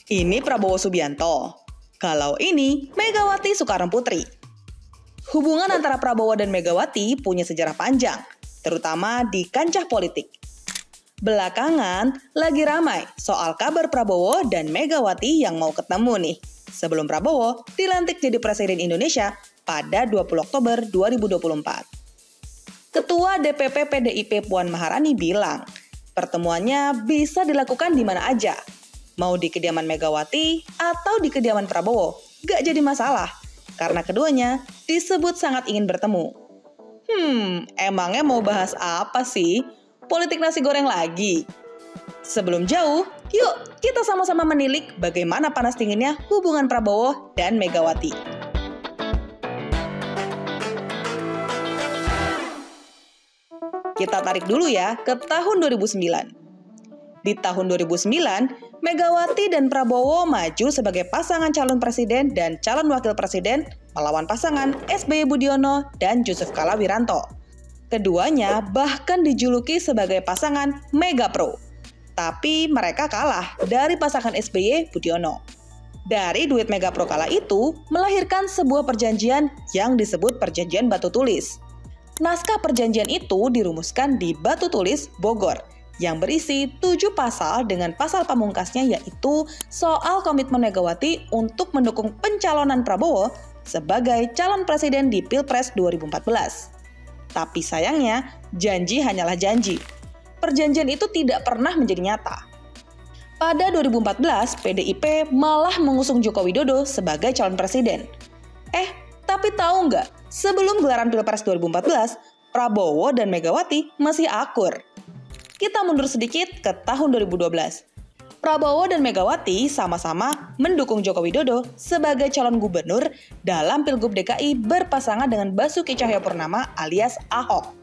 Ini Prabowo Subianto. Kalau ini Megawati Soekarnoputri. Hubungan antara Prabowo dan Megawati punya sejarah panjang, terutama di kancah politik. Belakangan lagi ramai soal kabar Prabowo dan Megawati yang mau ketemu nih, sebelum Prabowo dilantik jadi Presiden Indonesia pada 20 Oktober 2024. Ketua DPP PDIP Puan Maharani bilang, pertemuannya bisa dilakukan di mana aja. Mau di kediaman Megawati atau di kediaman Prabowo, gak jadi masalah. Karena keduanya disebut sangat ingin bertemu. Emangnya mau bahas apa sih? Politik nasi goreng lagi? Sebelum jauh, yuk kita sama-sama menilik bagaimana panas dinginnya hubungan Prabowo dan Megawati. Kita tarik dulu ya ke tahun 2009. Di tahun 2009, Megawati dan Prabowo maju sebagai pasangan calon presiden dan calon wakil presiden melawan pasangan SBY Budiono dan Jusuf Kalla Wiranto. Keduanya bahkan dijuluki sebagai pasangan Mega Pro. Tapi mereka kalah dari pasangan SBY Budiono. Dari duet Mega Pro kala itu melahirkan sebuah perjanjian yang disebut Perjanjian Batu Tulis. Naskah perjanjian itu dirumuskan di Batu Tulis, Bogor, yang berisi 7 pasal dengan pasal pamungkasnya yaitu soal komitmen Megawati untuk mendukung pencalonan Prabowo sebagai calon presiden di Pilpres 2014. Tapi sayangnya, janji hanyalah janji. Perjanjian itu tidak pernah menjadi nyata. Pada 2014, PDIP malah mengusung Joko Widodo sebagai calon presiden. Tapi tahu nggak? Sebelum gelaran Pilpres 2014, Prabowo dan Megawati masih akur. Kita mundur sedikit ke tahun 2012. Prabowo dan Megawati sama-sama mendukung Joko Widodo sebagai calon gubernur dalam Pilgub DKI berpasangan dengan Basuki Cahayapurnama alias Ahok.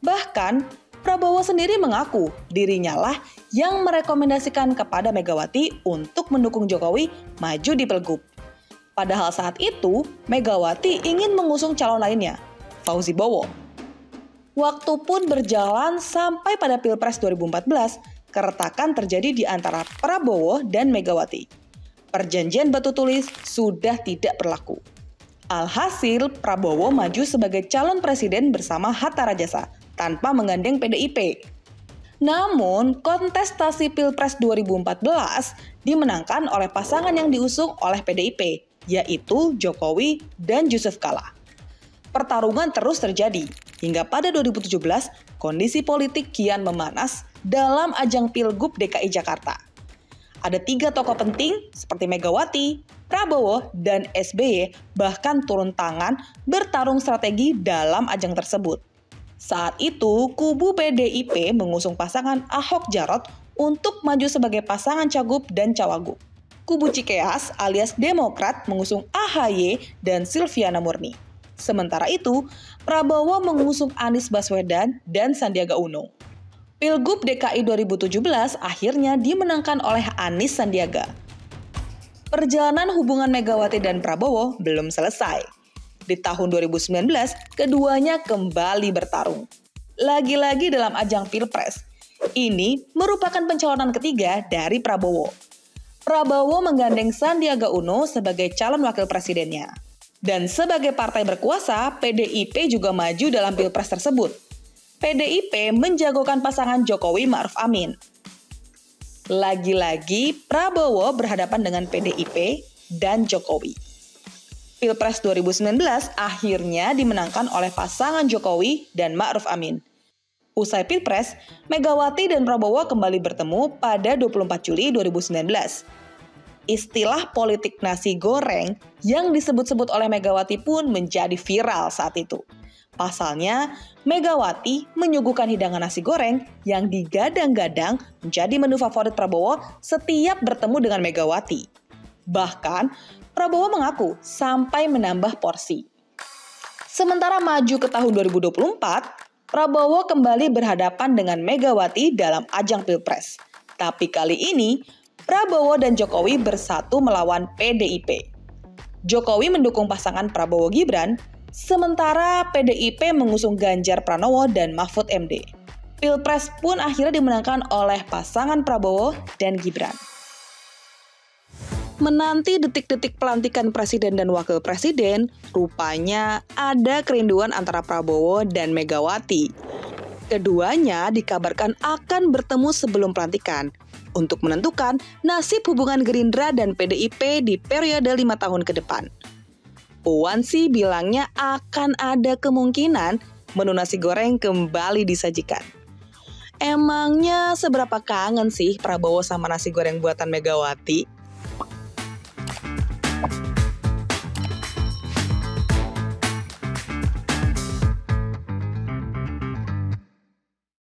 Bahkan, Prabowo sendiri mengaku dirinya lah yang merekomendasikan kepada Megawati untuk mendukung Jokowi maju di Pilgub. Padahal saat itu, Megawati ingin mengusung calon lainnya, Fauzi Bowo. Waktu pun berjalan sampai pada Pilpres 2014, keretakan terjadi di antara Prabowo dan Megawati. Perjanjian Batu Tulis sudah tidak berlaku. Alhasil, Prabowo maju sebagai calon presiden bersama Hatta Rajasa tanpa menggandeng PDIP. Namun, kontestasi Pilpres 2014 dimenangkan oleh pasangan yang diusung oleh PDIP, yaitu Jokowi dan Jusuf Kalla. Pertarungan terus terjadi, hingga pada 2017 kondisi politik kian memanas dalam ajang Pilgub DKI Jakarta. Ada 3 tokoh penting seperti Megawati, Prabowo, dan SBY bahkan turun tangan bertarung strategi dalam ajang tersebut. Saat itu, kubu PDIP mengusung pasangan Ahok Jarot untuk maju sebagai pasangan Cagup dan Cawagup. Kubu Cikeas alias Demokrat mengusung AHY dan Silviana Murni. Sementara itu, Prabowo mengusung Anies Baswedan dan Sandiaga Uno. Pilgub DKI 2017 akhirnya dimenangkan oleh Anies Sandiaga. Perjalanan hubungan Megawati dan Prabowo belum selesai. Di tahun 2019, keduanya kembali bertarung. Lagi-lagi dalam ajang Pilpres. Ini merupakan pencalonan ketiga dari Prabowo. Prabowo menggandeng Sandiaga Uno sebagai calon wakil presidennya. Dan sebagai partai berkuasa, PDIP juga maju dalam Pilpres tersebut. PDIP menjagokan pasangan Jokowi Ma'ruf Amin. Lagi-lagi Prabowo berhadapan dengan PDIP dan Jokowi. Pilpres 2019 akhirnya dimenangkan oleh pasangan Jokowi dan Ma'ruf Amin. Usai Pilpres, Megawati dan Prabowo kembali bertemu pada 24 Juli 2019. Istilah politik nasi goreng yang disebut-sebut oleh Megawati pun menjadi viral saat itu. Pasalnya, Megawati menyuguhkan hidangan nasi goreng yang digadang-gadang menjadi menu favorit Prabowo setiap bertemu dengan Megawati. Bahkan, Prabowo mengaku sampai menambah porsi. Sementara maju ke tahun 2024, Prabowo kembali berhadapan dengan Megawati dalam ajang Pilpres. Tapi kali ini, Prabowo dan Jokowi bersatu melawan PDIP. Jokowi mendukung pasangan Prabowo Gibran, sementara PDIP mengusung Ganjar Pranowo dan Mahfud MD. Pilpres pun akhirnya dimenangkan oleh pasangan Prabowo dan Gibran. Menanti detik-detik pelantikan presiden dan wakil presiden, rupanya ada kerinduan antara Prabowo dan Megawati. Keduanya dikabarkan akan bertemu sebelum pelantikan untuk menentukan nasib hubungan Gerindra dan PDIP di periode 5 tahun ke depan. Puan sih bilangnya akan ada kemungkinan menu nasi goreng kembali disajikan. Emangnya seberapa kangen sih Prabowo sama nasi goreng buatan Megawati?